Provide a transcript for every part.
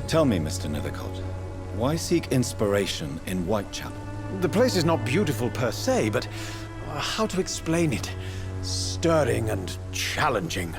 Tell me, Mr. Nethercott, why seek inspiration in Whitechapel? The place is not beautiful per se, but how to explain it? Stirring and challenging.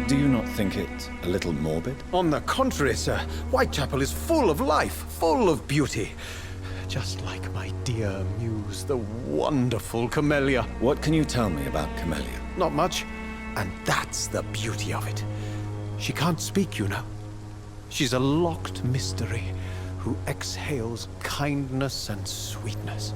Do you not think it a little morbid? On the contrary, sir, Whitechapel is full of life, full of beauty. Just like my dear muse, the wonderful Camellia. What can you tell me about Camellia? Not much, and that's the beauty of it. She can't speak, you know. She's a locked mystery who exhales kindness and sweetness.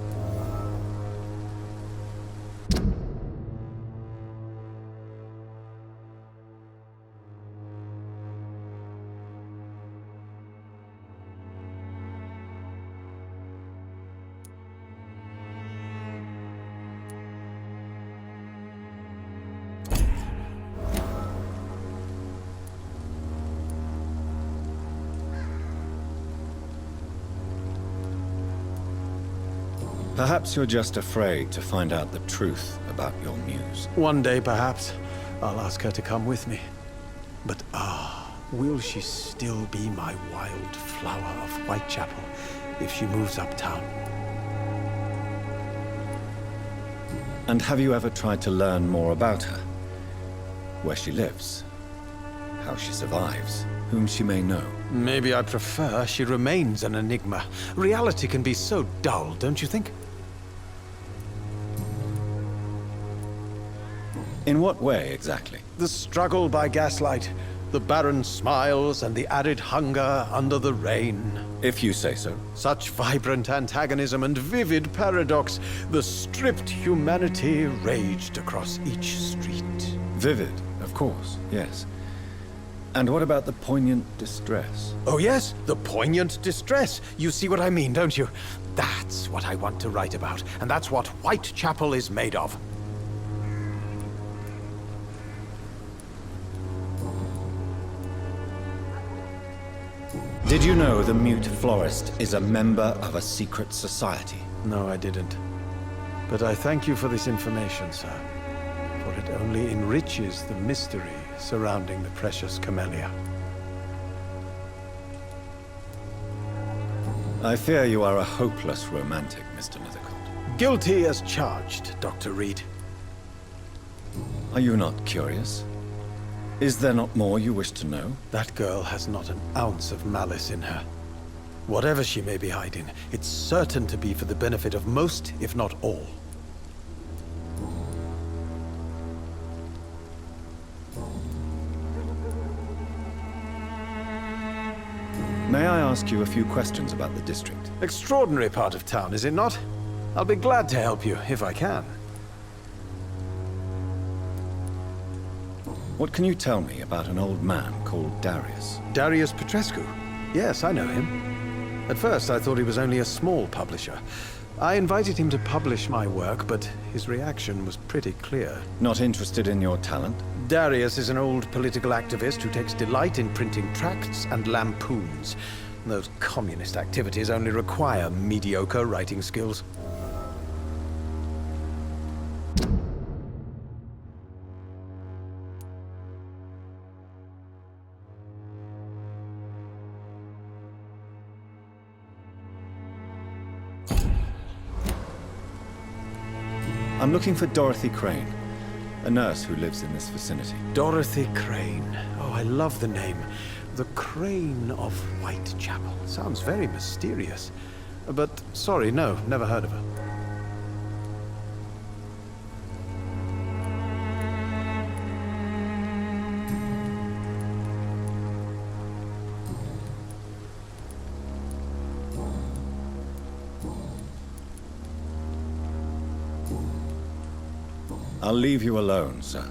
Perhaps you're just afraid to find out the truth about your muse. One day, perhaps, I'll ask her to come with me. But will she still be my wild flower of Whitechapel if she moves uptown? And have you ever tried to learn more about her? Where she lives? How she survives? Whom she may know? Maybe I prefer she remains an enigma. Reality can be so dull, don't you think? In what way, exactly? The struggle by gaslight, the barren smiles and the arid hunger under the rain. If you say so. Such vibrant antagonism and vivid paradox, the stripped humanity raged across each street. Vivid, of course, yes. And what about the poignant distress? Oh yes, the poignant distress. You see what I mean, don't you? That's what I want to write about, and that's what Whitechapel is made of. Did you know the Mute Florist is a member of a secret society? No, I didn't. But I thank you for this information, sir. For it only enriches the mystery surrounding the precious Camellia. I fear you are a hopeless romantic, Mr. Nethercott. Guilty as charged, Dr. Reed. Are you not curious? Is there not more you wish to know? That girl has not an ounce of malice in her. Whatever she may be hiding, it's certain to be for the benefit of most, if not all. May I ask you a few questions about the district? Extraordinary part of town, is it not? I'll be glad to help you, if I can. What can you tell me about an old man called Darius? Darius Petrescu? Yes, I know him. At first, I thought he was only a small publisher. I invited him to publish my work, but his reaction was pretty clear. Not interested in your talent? Darius is an old political activist who takes delight in printing tracts and lampoons. Those communist activities only require mediocre writing skills. I'm looking for Dorothy Crane, a nurse who lives in this vicinity. Dorothy Crane. Oh, I love the name. The Crane of Whitechapel. Sounds very mysterious. But, sorry, no, never heard of her. I'll leave you alone, sir.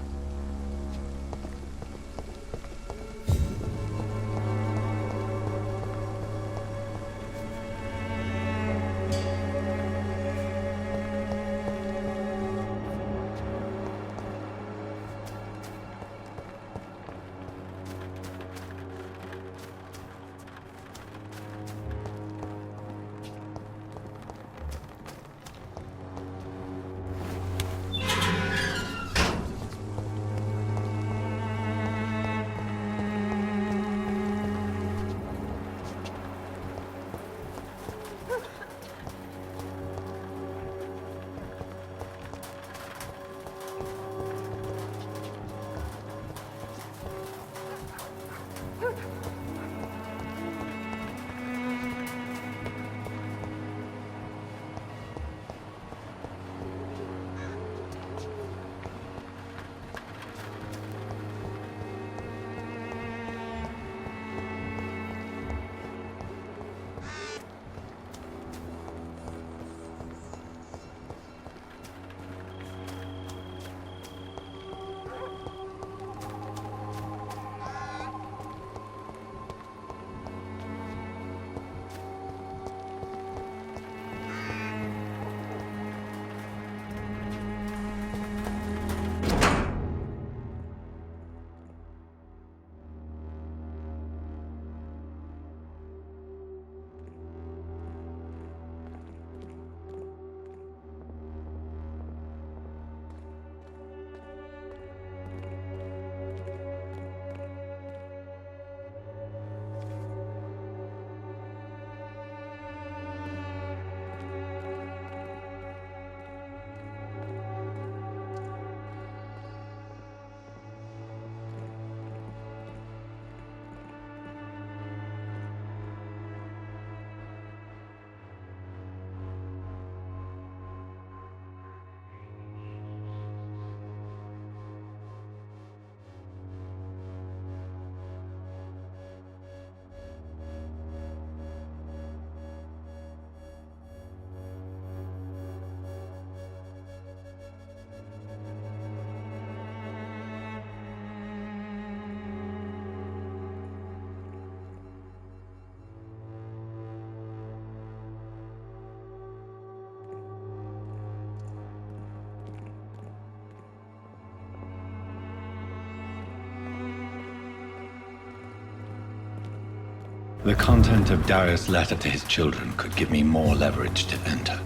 The content of Darius' letter to his children could give me more leverage to enter.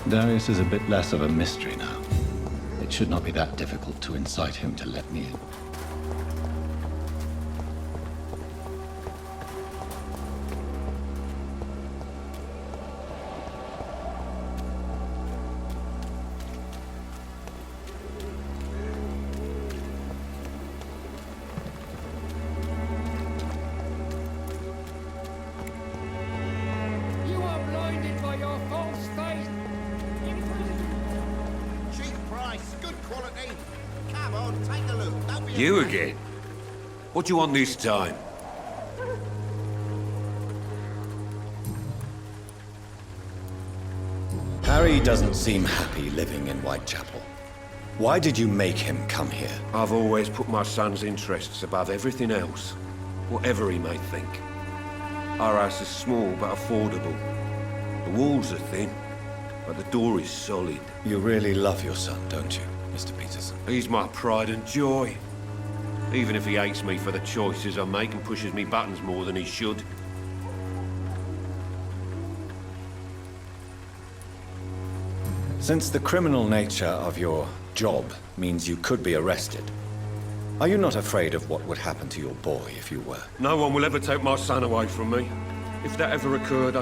Darius is a bit less of a mystery now. It should not be that difficult to incite him to let me in. You again? What do you want this time? Harry doesn't seem happy living in Whitechapel. Why did you make him come here? I've always put my son's interests above everything else, whatever he may think. Our house is small but affordable. The walls are thin, but the door is solid. You really love your son, don't you, Mr. Peterson? He's my pride and joy. Even if he hates me for the choices I make and pushes me buttons more than he should. Since the criminal nature of your job means you could be arrested, are you not afraid of what would happen to your boy if you were? No one will ever take my son away from me. If that ever occurred,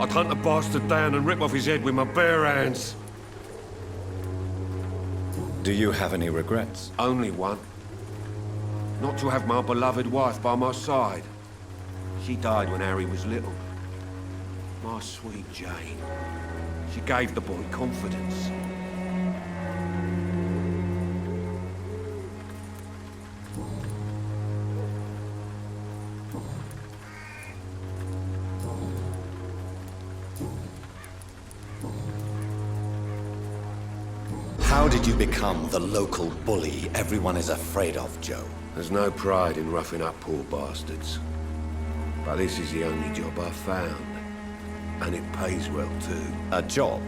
I'd hunt the bastard down and rip off his head with my bare hands. Do you have any regrets? Only one. Not to have my beloved wife by my side. She died when Harry was little. My sweet Jane. She gave the boy confidence. How did you become the local bully everyone is afraid of, Joe? There's no pride in roughing up poor bastards. But this is the only job I've found. And it pays well, too. A job?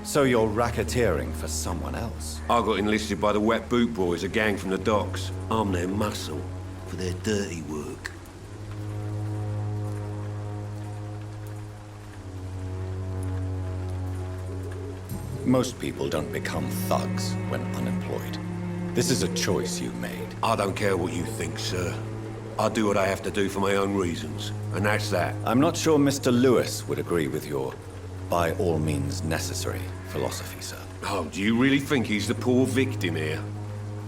So you're racketeering for someone else? I got enlisted by the Wet Boot Boys, a gang from the docks. I'm their muscle for their dirty work. Most people don't become thugs when unemployed. This is a choice you made. I don't care what you think, sir. I do what I have to do for my own reasons, and that's that. I'm not sure Mr. Lewis would agree with your by all means necessary philosophy, sir. Oh, do you really think he's the poor victim here?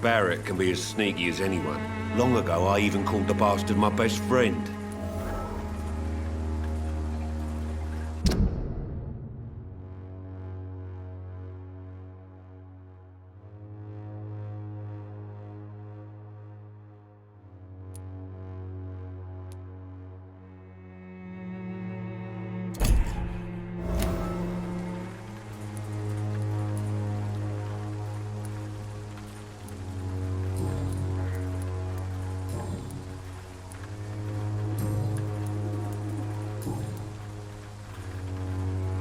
Barrett can be as sneaky as anyone. Long ago, I even called the bastard my best friend.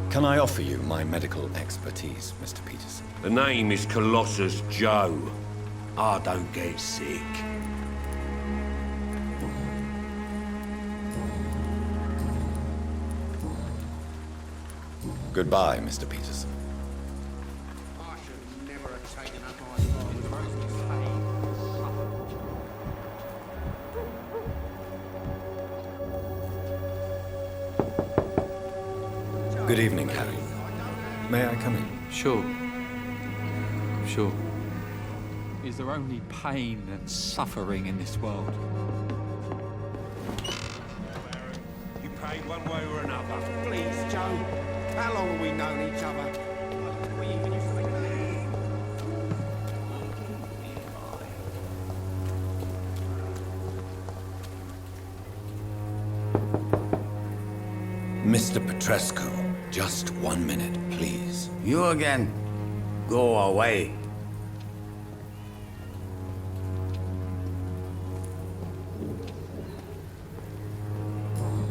Can I offer you my medical expertise, Mr. Peterson? The name is Colossus Joe. I don't get sick. Goodbye, Mr. Peterson. Good evening, Harry. May I come in? Sure. Sure. Is there only pain and suffering in this world? You paid one way or another. Please, Joe. How long have we known each other? We even used to think Mr. Petrescu, just 1 minute, please. You again? Go away.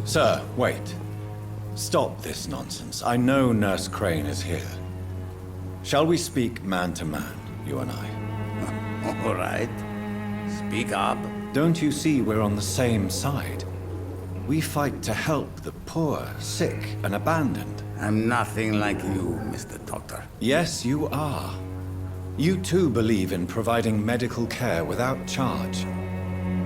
Sir, wait. Stop this nonsense. I know Nurse Crane is here. Shall we speak man to man, you and I? All right. Speak up. Don't you see we're on the same side? We fight to help the poor, sick, and abandoned. I'm nothing like you, Mr. Doctor. Yes, you are. You too believe in providing medical care without charge.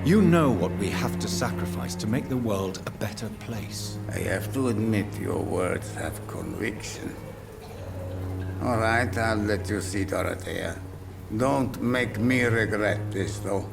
You know what we have to sacrifice to make the world a better place. I have to admit your words have conviction. All right, I'll let you see, Dorothea. Don't make me regret this, though.